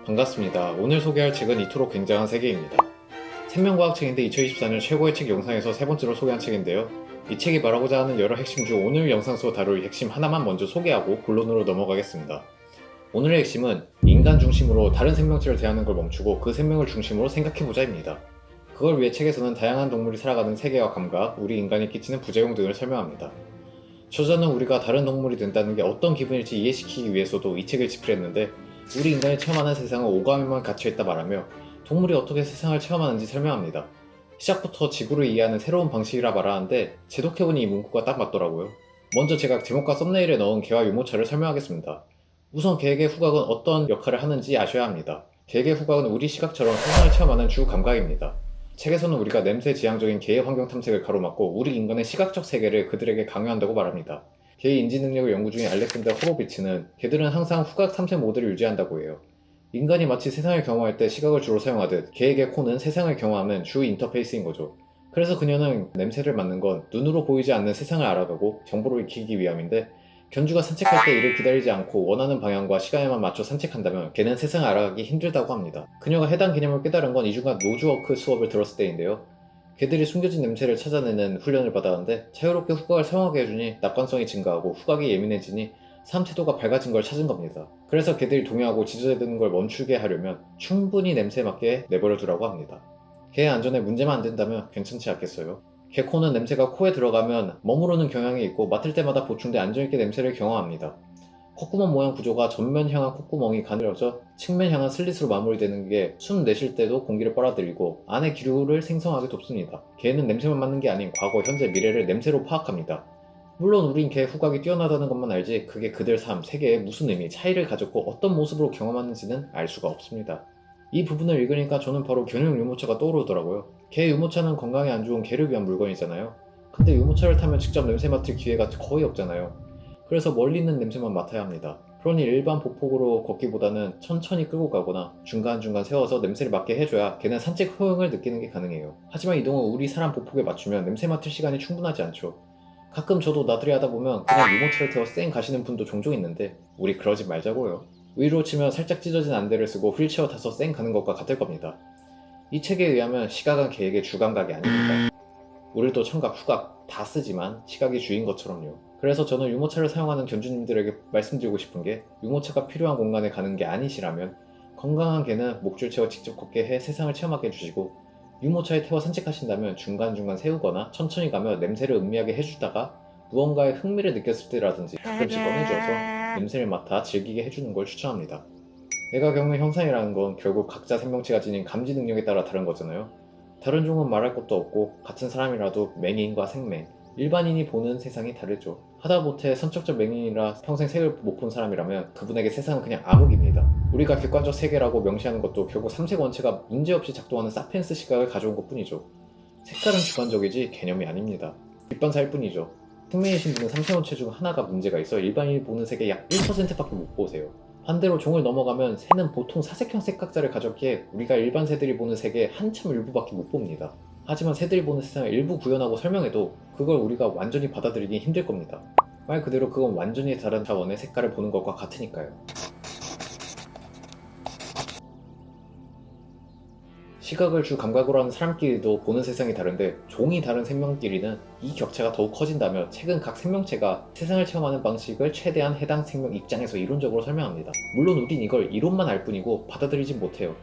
반갑습니다. 오늘 소개할 책은 이토록 굉장한 세계입니다. 생명과학 책인데 2024년 최고의 책 영상에서 세 번째로 소개한 책인데요. 이 책이 말하고자 하는 여러 핵심 중 오늘 영상 속 다룰 핵심 하나만 먼저 소개하고 본론으로 넘어가겠습니다. 오늘의 핵심은 인간 중심으로 다른 생명체를 대하는 걸 멈추고 그 생명을 중심으로 생각해보자입니다. 그걸 위해 책에서는 다양한 동물이 살아가는 세계와 감각, 우리 인간이 끼치는 부작용 등을 설명합니다. 저자는 우리가 다른 동물이 된다는 게 어떤 기분일지 이해시키기 위해서도 이 책을 집필했는데 우리 인간이 체험하는 세상은 오감에만 갇혀있다 말하며 동물이 어떻게 세상을 체험하는지 설명합니다. 시작부터 지구를 이해하는 새로운 방식이라 말하는데 제독해보니 이 문구가 딱 맞더라고요. 먼저 제가 제목과 썸네일에 넣은 개와 유모차를 설명하겠습니다. 우선 개에게 후각은 어떤 역할을 하는지 아셔야 합니다. 개에게 후각은 우리 시각처럼 세상을 체험하는 주 감각입니다. 책에서는 우리가 냄새 지향적인 개의 환경 탐색을 가로막고 우리 인간의 시각적 세계를 그들에게 강요한다고 말합니다. 개의 인지 능력을 연구 중인 알렉산더 호로비츠는 개들은 항상 후각 탐색 모드를 유지한다고 해요. 인간이 마치 세상을 경험할 때 시각을 주로 사용하듯 개에게 코는 세상을 경험하는 주 인터페이스인 거죠. 그래서 그녀는 냄새를 맡는 건 눈으로 보이지 않는 세상을 알아가고 정보를 익히기 위함인데 견주가 산책할 때 이를 기다리지 않고 원하는 방향과 시간에만 맞춰 산책한다면 개는 세상을 알아가기 힘들다고 합니다. 그녀가 해당 개념을 깨달은 건 이중간 노즈워크 수업을 들었을 때인데요. 개들이 숨겨진 냄새를 찾아내는 훈련을 받았는데 자유롭게 후각을 사용하게 해주니 낙관성이 증가하고 후각이 예민해지니 삶 태도가 밝아진 걸 찾은 겁니다. 그래서 개들이 동요하고 지저대는 걸 멈추게 하려면 충분히 냄새에 맞게 내버려 두라고 합니다. 개의 안전에 문제만 안 된다면 괜찮지 않겠어요? 개코는 냄새가 코에 들어가면 머무르는 경향이 있고 맡을 때마다 보충돼 안정있게 냄새를 경험합니다. 콧구멍 모양 구조가 전면 향한 콧구멍이 가늘어져 측면 향한 슬릿으로 마무리되는 게 숨 내쉴 때도 공기를 빨아들이고 안에 기류를 생성하게 돕습니다. 개는 냄새만 맡는 게 아닌 과거, 현재, 미래를 냄새로 파악합니다. 물론 우린 개 후각이 뛰어나다는 것만 알지 그게 그들 삶, 세계에 무슨 의미, 차이를 가졌고 어떤 모습으로 경험하는지는 알 수가 없습니다. 이 부분을 읽으니까 저는 바로 견용 유모차가 떠오르더라고요. 개 유모차는 건강에 안 좋은 개를 위한 물건이잖아요. 근데 유모차를 타면 직접 냄새 맡을 기회가 거의 없잖아요. 그래서 멀리 있는 냄새만 맡아야 합니다. 그러니 일반 보폭으로 걷기보다는 천천히 끌고 가거나 중간중간 세워서 냄새를 맡게 해줘야 개는 산책 효용을 느끼는 게 가능해요. 하지만 이동은 우리 사람 보폭에 맞추면 냄새 맡을 시간이 충분하지 않죠. 가끔 저도 나들이 하다 보면 그냥 유모차를 태워 쌩 가시는 분도 종종 있는데 우리 그러지 말자고요. 위로 치면 살짝 찢어진 안대를 쓰고 휠체어 타서 쌩 가는 것과 같을 겁니다. 이 책에 의하면 시각은 개에게 주감각이 아닙니다. 우리도 청각, 후각 다 쓰지만 시각이 주인 것처럼요. 그래서 저는 유모차를 사용하는 견주님들에게 말씀드리고 싶은 게 유모차가 필요한 공간에 가는 게 아니시라면 건강한 개는 목줄 채워 직접 걷게 해 세상을 체험하게 해주시고 유모차에 태워 산책하신다면 중간중간 세우거나 천천히 가며 냄새를 음미하게 해주다가 무언가에 흥미를 느꼈을 때라든지 가끔씩 꺼내줘서 냄새를 맡아 즐기게 해주는 걸 추천합니다. 내가 겪는 현상이라는 건 결국 각자 생명체가 지닌 감지 능력에 따라 다른 거잖아요. 다른 종은 말할 것도 없고 같은 사람이라도 맹인과 생맹, 일반인이 보는 세상이 다르죠. 하다못해 선천적 맹인이라 평생 색을 못 본 사람이라면 그분에게 세상은 그냥 암흑입니다. 우리가 객관적 세계라고 명시하는 것도 결국 삼색 원체가 문제없이 작동하는 사피엔스 시각을 가져온 것 뿐이죠. 색깔은 주관적이지 개념이 아닙니다. 뒷반사일 뿐이죠. 생명이신 분은 삼색 원체 중 하나가 문제가 있어 일반인이 보는 색의 약 1%밖에 못 보세요. 반대로 종을 넘어가면 새는 보통 사색형 색각자를 가졌기에 우리가 일반 새들이 보는 색의 한참 일부밖에 못 봅니다. 하지만 새들이 보는 세상을 일부 구현하고 설명해도 그걸 우리가 완전히 받아들이긴 힘들 겁니다. 말 그대로 그건 완전히 다른 차원의 색깔을 보는 것과 같으니까요. 시각을 주 감각으로 하는 사람끼리도 보는 세상이 다른데 종이 다른 생명끼리는 이 격차가 더욱 커진다며 책은 각 생명체가 세상을 체험하는 방식을 최대한 해당 생명 입장에서 이론적으로 설명합니다. 물론 우린 이걸 이론만 알 뿐이고 받아들이진 못해요.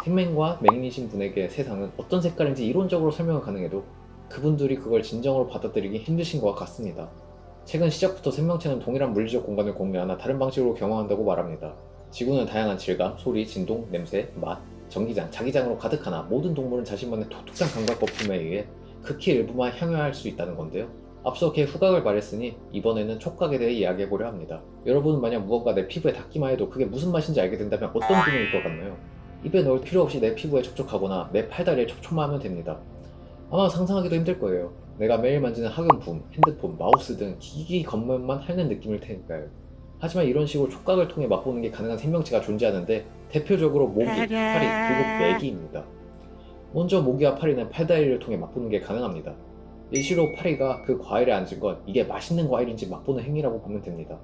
생맹과 맹인이신 분에게 세상은 어떤 색깔인지 이론적으로 설명은 가능해도 그분들이 그걸 진정으로 받아들이기 힘드신 것 같습니다. 책은 시작부터 생명체는 동일한 물리적 공간을 공유하나 다른 방식으로 경험한다고 말합니다. 지구는 다양한 질감, 소리, 진동, 냄새, 맛, 전기장, 자기장으로 가득하나 모든 동물은 자신만의 독특한 감각 거품에 의해 극히 일부만 향유할 수 있다는 건데요. 앞서 개 후각을 말했으니 이번에는 촉각에 대해 이야기해보려 합니다. 여러분은 만약 무언가 내 피부에 닿기만 해도 그게 무슨 맛인지 알게 된다면 어떤 기분일 것 같나요? 입에 넣을 필요 없이 내 피부에 촉촉하거나 내 팔다리에 촉촉만 하면 됩니다. 아마 상상하기도 힘들 거예요. 내가 매일 만지는 학용품, 핸드폰, 마우스 등 기기 겉면만 핥는 느낌일 테니까요. 하지만 이런 식으로 촉각을 통해 맛보는 게 가능한 생명체가 존재하는데 대표적으로 모기, 파리, 그리고 메기입니다. 먼저 모기와 파리는 팔다리를 통해 맛보는 게 가능합니다. 일시로 파리가 그 과일에 앉은 건 이게 맛있는 과일인지 맛보는 행위라고 보면 됩니다.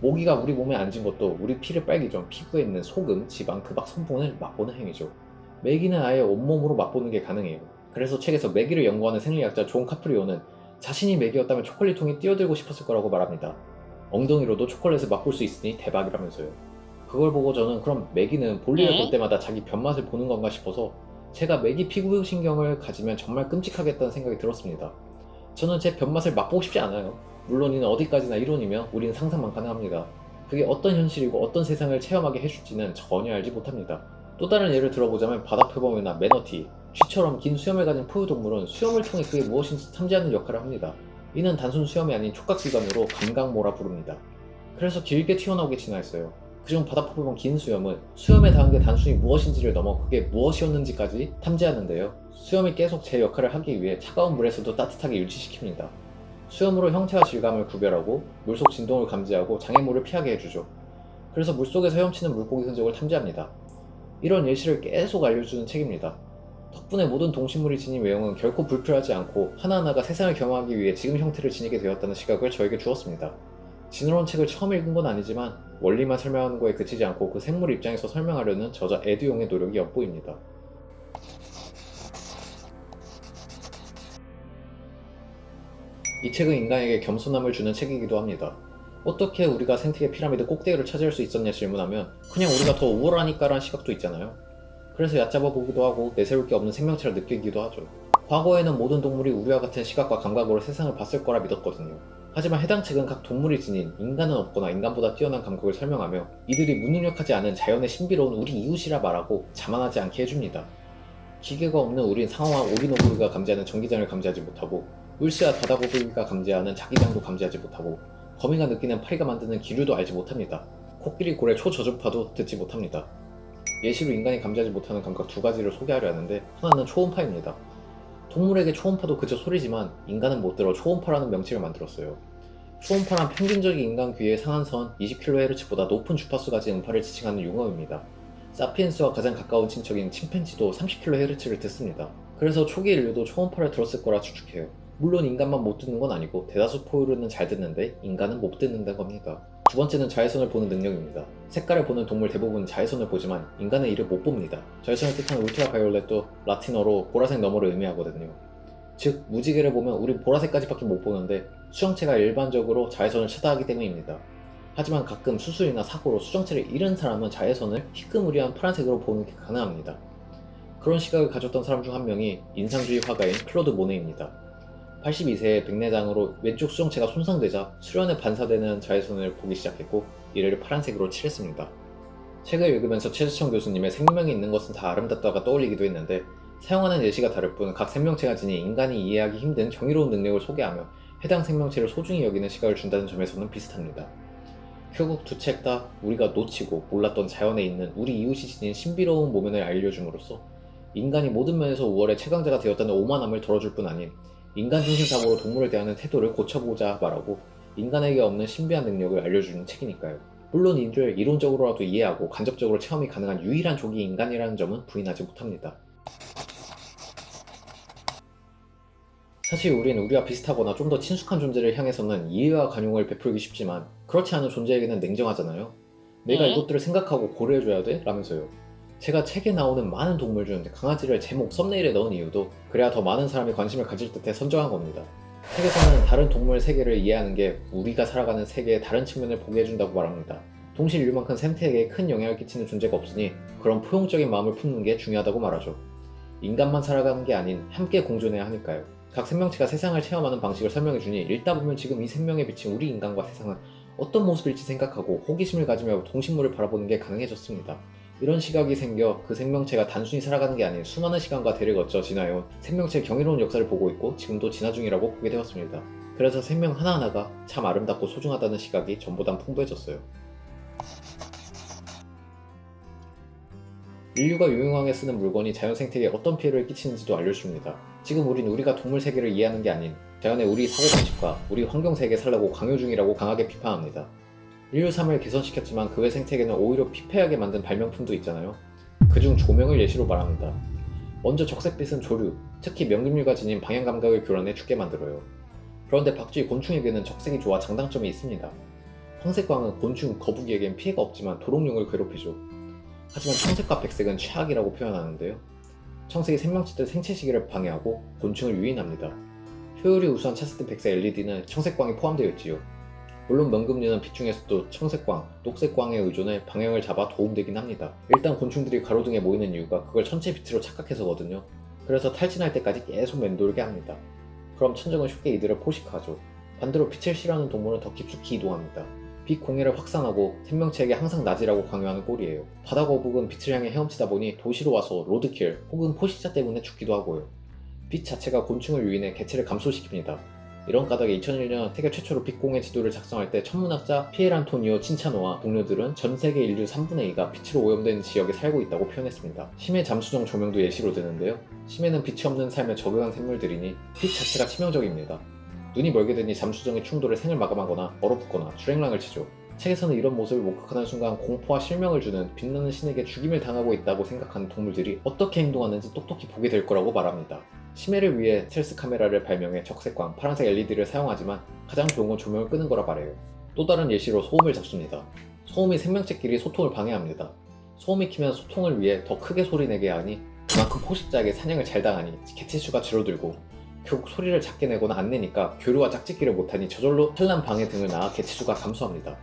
모기가 우리 몸에 앉은 것도 우리 피를 빨기 전 피부에 있는 소금, 지방, 그박 성분을 맛보는 행위죠. 메기는 아예 온몸으로 맛보는 게 가능해요. 그래서 책에서 메기를 연구하는 생리학자 존 카프리오는 자신이 메기였다면 초콜릿통에 뛰어들고 싶었을 거라고 말합니다. 엉덩이로도 초콜릿을 맛볼 수 있으니 대박이라면서요. 그걸 보고 저는 그럼 메기는 볼일을 볼 때마다 자기 변맛을 보는 건가 싶어서 제가 메기 피부신경을 가지면 정말 끔찍하겠다는 생각이 들었습니다. 저는 제 변맛을 맛보고 싶지 않아요. 물론 이는 어디까지나 이론이며 우리는 상상만 가능합니다. 그게 어떤 현실이고 어떤 세상을 체험하게 해줄지는 전혀 알지 못합니다. 또 다른 예를 들어보자면 바다표범이나 매너티, 쥐처럼 긴 수염을 가진 포유동물은 수염을 통해 그게 무엇인지 탐지하는 역할을 합니다. 이는 단순 수염이 아닌 촉각기관으로 감각모라 부릅니다. 그래서 길게 튀어나오게 진화했어요. 그중 바다표범은 긴 수염은 수염에 닿은 게 단순히 무엇인지를 넘어 그게 무엇이었는지까지 탐지하는데요. 수염이 계속 제 역할을 하기 위해 차가운 물에서도 따뜻하게 유지시킵니다. 수염으로 형태와 질감을 구별하고 물속 진동을 감지하고 장애물을 피하게 해주죠. 그래서 물속에서 헤엄치는 물고기 흔적을 탐지합니다. 이런 예시를 계속 알려주는 책입니다. 덕분에 모든 동식물이 지닌 외형은 결코 불필요하지 않고 하나하나가 세상을 경험하기 위해 지금 형태를 지니게 되었다는 시각을 저에게 주었습니다. 지느러운 책을 처음 읽은 건 아니지만 원리만 설명하는 거에 그치지 않고 그 생물 입장에서 설명하려는 저자 에듀용의 노력이 엿보입니다. 이 책은 인간에게 겸손함을 주는 책이기도 합니다. 어떻게 우리가 생태계 피라미드 꼭대기를 차지할 수 있었냐 질문하면 그냥 우리가 더 우월하니까라는 시각도 있잖아요. 그래서 얕잡아 보기도 하고 내세울 게 없는 생명체를 느끼기도 하죠. 과거에는 모든 동물이 우리와 같은 시각과 감각으로 세상을 봤을 거라 믿었거든요. 하지만 해당 책은 각 동물이 지닌 인간은 없거나 인간보다 뛰어난 감각을 설명하며 이들이 무능력하지 않은 자연의 신비로운 우리 이웃이라 말하고 자만하지 않게 해줍니다. 기계가 없는 우린 상어와 오리노구리가 감지하는 전기장을 감지하지 못하고 울스와 바다고블리가 감지하는 자기장도 감지하지 못하고 거미가 느끼는 파리가 만드는 기류도 알지 못합니다. 코끼리, 고래, 초저주파도 듣지 못합니다. 예시로 인간이 감지하지 못하는 감각 두 가지를 소개하려 하는데 하나는 초음파입니다. 동물에게 초음파도 그저 소리지만 인간은 못 들어 초음파라는 명칭을 만들었어요. 초음파란 평균적인 인간 귀의 상한선 20kHz보다 높은 주파수 가진 음파를 지칭하는 용어입니다. 사피엔스와 가장 가까운 친척인 침팬지도 30kHz를 듣습니다. 그래서 초기 인류도 초음파를 들었을 거라 추측해요. 물론 인간만 못 듣는 건 아니고 대다수 포유류는 잘 듣는데 인간은 못 듣는다는 겁니다. 두 번째는 자외선을 보는 능력입니다. 색깔을 보는 동물 대부분은 자외선을 보지만 인간은 이를 못 봅니다. 자외선을 뜻하는 울트라바이올렛도 라틴어로 보라색 너머를 의미하거든요. 즉 무지개를 보면 우린 보라색까지밖에 못 보는데 수정체가 일반적으로 자외선을 차단하기 때문입니다. 하지만 가끔 수술이나 사고로 수정체를 잃은 사람은 자외선을 희끄무리한 파란색으로 보는 게 가능합니다. 그런 시각을 가졌던 사람 중 한 명이 인상주의 화가인 클로드 모네입니다. 82세에 백내장으로 왼쪽 수정체가 손상되자 수련에 반사되는 자외선을 보기 시작했고 이를 파란색으로 칠했습니다. 책을 읽으면서 최수청 교수님의 생명이 있는 것은 다 아름답다가 떠올리기도 했는데 사용하는 예시가 다를 뿐 각 생명체가 지닌 인간이 이해하기 힘든 경이로운 능력을 소개하며 해당 생명체를 소중히 여기는 시각을 준다는 점에서는 비슷합니다. 결국 두 책 다 우리가 놓치고 몰랐던 자연에 있는 우리 이웃이 지닌 신비로운 모면을 알려줌으로써 인간이 모든 면에서 우월의 최강자가 되었다는 오만함을 덜어줄 뿐 아닌 인간 중심 사고로 동물을 대하는 태도를 고쳐보자 말하고 인간에게 없는 신비한 능력을 알려주는 책이니까요. 물론 이를 이론적으로라도 이해하고 간접적으로 체험이 가능한 유일한 종이 인간이라는 점은 부인하지 못합니다. 사실 우린 우리와 비슷하거나 좀 더 친숙한 존재를 향해서는 이해와 관용을 베풀기 쉽지만 그렇지 않은 존재에게는 냉정하잖아요. 내가 이것들을 생각하고 고려해줘야 돼? 라면서요. 제가 책에 나오는 많은 동물 중 강아지를 제목 썸네일에 넣은 이유도 그래야 더 많은 사람이 관심을 가질 듯해 선정한 겁니다. 책에서는 다른 동물 세계를 이해하는 게 우리가 살아가는 세계의 다른 측면을 보게 해준다고 말합니다. 동실 인류만큼 생태계에 큰 영향을 끼치는 존재가 없으니 그런 포용적인 마음을 품는 게 중요하다고 말하죠. 인간만 살아가는 게 아닌 함께 공존해야 하니까요. 각 생명체가 세상을 체험하는 방식을 설명해주니 읽다 보면 지금 이 생명에 비친 우리 인간과 세상은 어떤 모습일지 생각하고 호기심을 가지며 동식물을 바라보는 게 가능해졌습니다. 이런 시각이 생겨 그 생명체가 단순히 살아가는 게 아닌 수많은 시간과 대를 거쳐 지나온 생명체의 경이로운 역사를 보고 있고 지금도 진화 중이라고 보게 되었습니다. 그래서 생명 하나하나가 참 아름답고 소중하다는 시각이 전보단 풍부해졌어요. 인류가 유용하게 쓰는 물건이 자연 생태계에 어떤 피해를 끼치는지도 알려줍니다. 지금 우린 우리가 동물 세계를 이해하는 게 아닌 자연의 우리 사고방식과 우리 환경 세계에 살라고 강요 중이라고 강하게 비판합니다. 인류 삶을 개선시켰지만 그 외 생태계는 오히려 피폐하게 만든 발명품도 있잖아요. 그중 조명을 예시로 말합니다. 먼저 적색빛은 조류, 특히 명금류가 지닌 방향 감각을 교란해 죽게 만들어요. 그런데 박쥐 곤충에게는 적색이 좋아 장단점이 있습니다. 황색광은 곤충, 거북이에겐 피해가 없지만 도롱뇽을 괴롭히죠. 하지만 청색과 백색은 최악이라고 표현하는데요. 청색이 생명체들 생체 시계를 방해하고 곤충을 유인합니다. 효율이 우수한 차세대 백색 LED는 청색광이 포함되어 있지요. 물론 명금류는 빛 중에서도 청색광, 녹색광에 의존해 방향을 잡아 도움되긴 합니다. 일단 곤충들이 가로등에 모이는 이유가 그걸 전체 빛으로 착각해서거든요. 그래서 탈진할 때까지 계속 맴돌게 합니다. 그럼 천적은 쉽게 이들을 포식하죠. 반대로 빛을 싫어하는 동물은 더 깊숙이 이동합니다. 빛 공해를 확산하고 생명체에게 항상 낮이라고 강요하는 꼴이에요. 바다 거북은 빛을 향해 헤엄치다 보니 도시로 와서 로드킬 혹은 포식자 때문에 죽기도 하고요. 빛 자체가 곤충을 유인해 개체를 감소시킵니다. 이런 까닭에 2001년 세계 최초로 빛공해 지도를 작성할 때 천문학자 피에르 안토니오 친차노와 동료들은 전 세계 인류 3분의 2가 빛으로 오염된 지역에 살고 있다고 표현했습니다. 심해 잠수정 조명도 예시로 드는데요. 심해는 빛이 없는 삶에 적응한 생물들이니 빛 자체가 치명적입니다. 눈이 멀게 되니 잠수정의 충돌에 생을 마감하거나 얼어붙거나 주랭랑을 치죠. 책에서는 이런 모습을 목격하는 순간 공포와 실명을 주는 빛나는 신에게 죽임을 당하고 있다고 생각하는 동물들이 어떻게 행동하는지 똑똑히 보게 될 거라고 말합니다. 심해를 위해 스텔스 카메라를 발명해 적색광, 파란색 LED를 사용하지만 가장 좋은 건 조명을 끄는 거라 말해요. 또 다른 예시로 소음을 잡습니다. 소음이 생명체끼리 소통을 방해합니다. 소음이 키면 소통을 위해 더 크게 소리내게 하니 그만큼 포식자에게 사냥을 잘 당하니 개체 수가 줄어들고 결국 소리를 작게 내거나 안 내니까 교류와 짝짓기를 못하니 저절로 산란 방해 등을 낳아 개체 수가 감소합니다.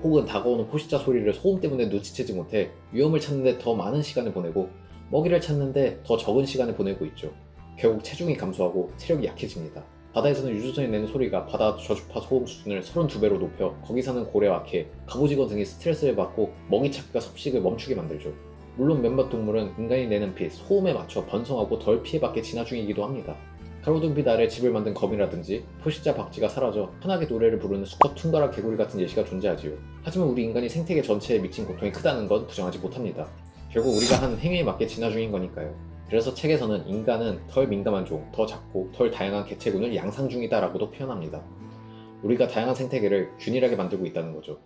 혹은 다가오는 포식자 소리를 소음 때문에 눈치채지 못해 위험을 찾는데 더 많은 시간을 보내고 먹이를 찾는데 더 적은 시간을 보내고 있죠. 결국 체중이 감소하고 체력이 약해집니다. 바다에서는 유조선이 내는 소리가 바다 저주파 소음 수준을 32배로 높여 거기 사는 고래와 개, 갑오징어 등이 스트레스를 받고 먹이 찾기가 섭식을 멈추게 만들죠. 물론 몇몇 동물은 인간이 내는 빛, 소음에 맞춰 번성하고 덜 피해받게 진화 중이기도 합니다. 가로등빛 아래 집을 만든 거미라든지 포식자 박쥐가 사라져 편하게 노래를 부르는 수컷 퉁가라 개구리 같은 예시가 존재하지요. 하지만 우리 인간이 생태계 전체에 미친 고통이 크다는 건 부정하지 못합니다. 결국 우리가 하는 행위에 맞게 진화 중인 거니까요. 그래서 책에서는 인간은 덜 민감한 종, 더 작고 덜 다양한 개체군을 양상 중이다 라고도 표현합니다. 우리가 다양한 생태계를 균일하게 만들고 있다는 거죠.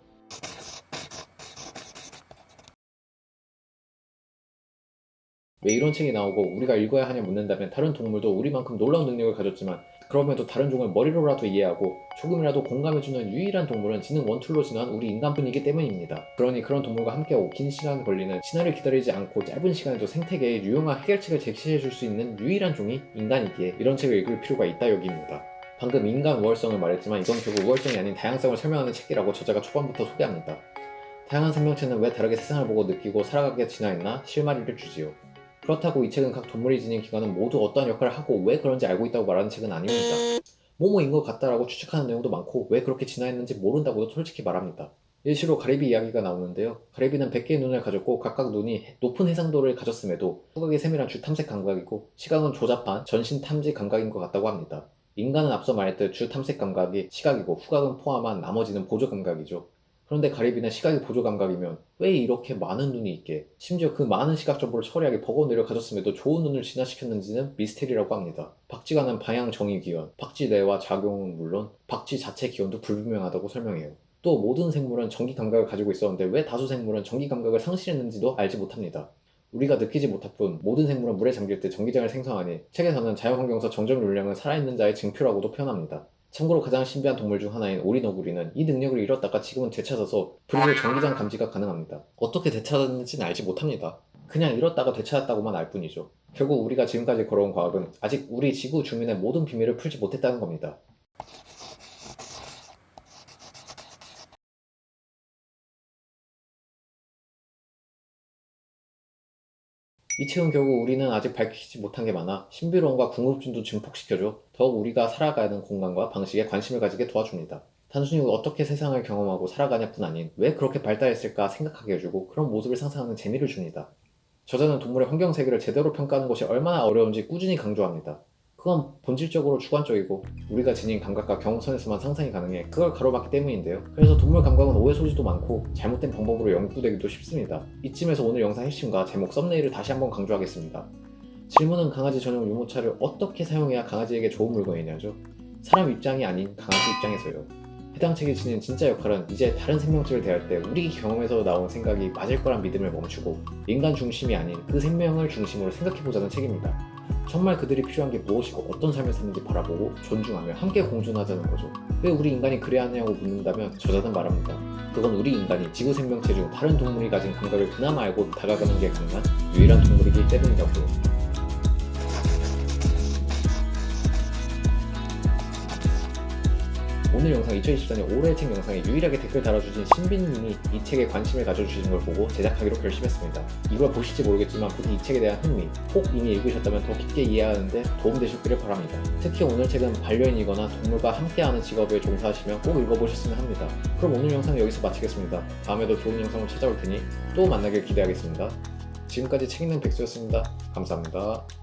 왜 이런 책이 나오고 우리가 읽어야 하냐 묻는다면 다른 동물도 우리만큼 놀라운 능력을 가졌지만 그럼에도 다른 종을 머리로라도 이해하고 조금이라도 공감해주는 유일한 동물은 지능 원툴로 진화한 우리 인간뿐이기 때문입니다. 그러니 그런 동물과 함께하고 긴 시간 걸리는 진화를 기다리지 않고 짧은 시간에도 생태계에 유용한 해결책을 제시해줄 수 있는 유일한 종이 인간이기에 이런 책을 읽을 필요가 있다 여기입니다. 방금 인간 우월성을 말했지만 이건 결국 우월성이 아닌 다양성을 설명하는 책이라고 저자가 초반부터 소개합니다. 다양한 생명체는 왜 다르게 세상을 보고 느끼고 살아가게 진화했나 실마리를 주지요. 그렇다고 이 책은 각 동물이 지닌 기관은 모두 어떠한 역할을 하고 왜 그런지 알고 있다고 말하는 책은 아닙니다. 뭐뭐인 것 같다라고 추측하는 내용도 많고 왜 그렇게 진화했는지 모른다고도 솔직히 말합니다. 예시로 가리비 이야기가 나오는데요. 가리비는 100개의 눈을 가졌고 각각 눈이 높은 해상도를 가졌음에도 후각이 세밀한 주 탐색 감각이고 시각은 조잡한 전신 탐지 감각인 것 같다고 합니다. 인간은 앞서 말했듯 주 탐색 감각이 시각이고 후각은 포함한 나머지는 보조 감각이죠. 그런데 가리비는 시각이 보조 감각이면 왜 이렇게 많은 눈이 있게 심지어 그 많은 시각 정보를 처리하게 버거운뇌를 가졌음에도 좋은 눈을 진화시켰는지는 미스테리라고 합니다. 박쥐가는 방향 정의 기원, 박쥐 뇌와 작용은 물론 박쥐 자체 기원도 불분명하다고 설명해요. 또 모든 생물은 전기 감각을 가지고 있었는데 왜 다수 생물은 전기 감각을 상실했는지도 알지 못합니다. 우리가 느끼지 못할 뿐 모든 생물은 물에 잠길 때 전기장을 생성하니 책에서는 자연환경에서 정적 요령은 살아있는 자의 증표라고도 표현합니다. 참고로 가장 신비한 동물 중 하나인 오리너구리는 이 능력을 잃었다가 지금은 되찾아서 브리로 전기장 감지가 가능합니다. 어떻게 되찾았는지는 알지 못합니다. 그냥 잃었다가 되찾았다고만 알 뿐이죠. 결국 우리가 지금까지 걸어온 과학은 아직 우리 지구 주민의 모든 비밀을 풀지 못했다는 겁니다. 이 책은 결국 우리는 아직 밝히지 못한 게 많아 신비로움과 궁금증도 증폭시켜줘 더욱 우리가 살아가는 공간과 방식에 관심을 가지게 도와줍니다. 단순히 어떻게 세상을 경험하고 살아가냐뿐 아닌 왜 그렇게 발달했을까 생각하게 해주고 그런 모습을 상상하는 재미를 줍니다. 저자는 동물의 환경 세계를 제대로 평가하는 것이 얼마나 어려운지 꾸준히 강조합니다. 그건 본질적으로 주관적이고 우리가 지닌 감각과 경험선에서만 상상이 가능해 그걸 가로막기 때문인데요. 그래서 동물 감각은 오해 소지도 많고 잘못된 방법으로 연구되기도 쉽습니다. 이쯤에서 오늘 영상 핵심과 제목 썸네일을 다시 한번 강조하겠습니다. 질문은 강아지 전용 유모차를 어떻게 사용해야 강아지에게 좋은 물건이냐죠. 사람 입장이 아닌 강아지 입장에서요. 해당 책이 지닌 진짜 역할은 이제 다른 생명체를 대할 때 우리 경험에서 나온 생각이 맞을 거란 믿음을 멈추고 인간 중심이 아닌 그 생명을 중심으로 생각해보자는 책입니다. 정말 그들이 필요한 게 무엇이고 어떤 삶을 사는지 바라보고 존중하며 함께 공존하자는 거죠. 왜 우리 인간이 그래야 하냐고 묻는다면 저자는 말합니다. 그건 우리 인간이 지구 생명체 중 다른 동물이 가진 감각을 그나마 알고 다가가는 게 가능한 유일한 동물이기 때문이라고요. 오늘 영상 2024년 올해의 책 영상에 유일하게 댓글 달아주신 신빈님이 이 책에 관심을 가져주시는 걸 보고 제작하기로 결심했습니다. 이걸 보실지 모르겠지만 부디 이 책에 대한 흥미, 꼭 이미 읽으셨다면 더 깊게 이해하는데 도움되셨기를 바랍니다. 특히 오늘 책은 반려인이거나 동물과 함께하는 직업에 종사하시면 꼭 읽어보셨으면 합니다. 그럼 오늘 영상은 여기서 마치겠습니다. 다음에도 좋은 영상으로 찾아올 테니 또 만나길 기대하겠습니다. 지금까지 책 읽는 백수였습니다. 감사합니다.